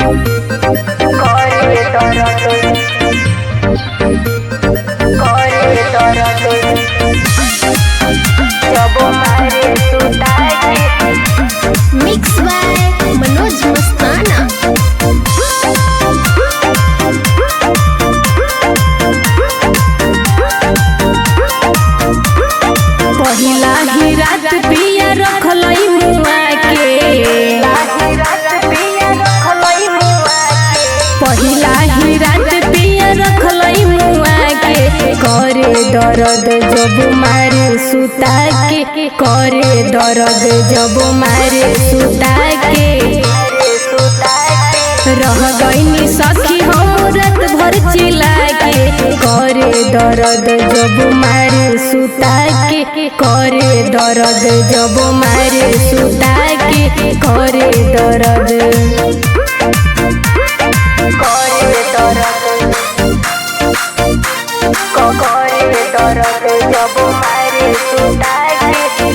करे दर्द करे दर्द जब मारे सुता के। मिक्स बाय मनोज मस्ताना। पहिला ही रात पिया रखलई मुआ के, पहिला ही रात पिया रखलई मुआ के। करे दर्द जब मारे सुता के, करे दर्द जब मारे सुता के। रह गईनी सखी हम रात भर चिल्ला के। करे दर्द जब मारे सुता के, करे दर्द जब मारे सुता के। करे दर्द करे दर्द जब मारे सुता के।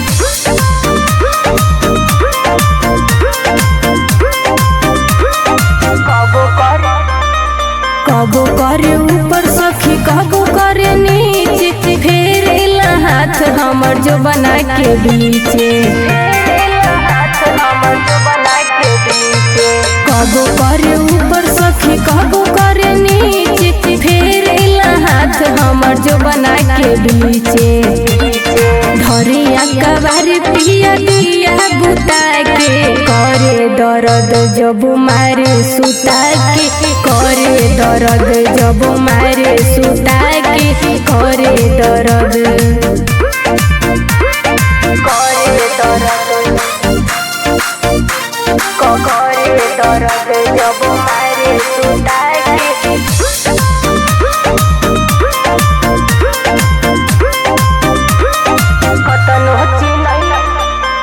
कबो करे ऊपर सखी कबो करे नीचे। फेरेला हाथ हमर जो बना के बीचे। कबो करे ऊपर सखी कबो करे नीचे। फेरेला हाथ हमर जो बना के बीचे। धरिया कबारी पिया दिया बुता के। करे दर्द जब मारे सुता के, करे दर्द जब मारे सुता के। करे दर्द करे दर्द जब मारे सुता के।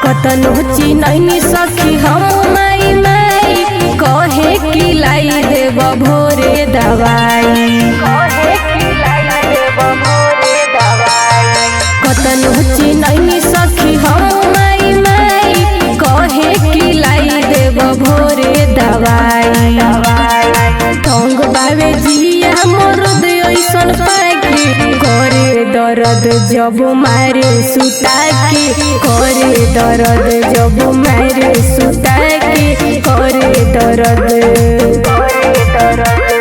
कतनो चिनैनी सखी हम माई माई। कहे कि लाई देव भोरे दवाई। कतनो चिनैनी सखी हम माई माई। कहे कि लाई देव भोरे दवाई। तंग बावे जिया मोर ऐसन पाके। करे दर्द जब मारे सुता के, करे दर्द जब मारे सुता के। करे दर्द करे दर्द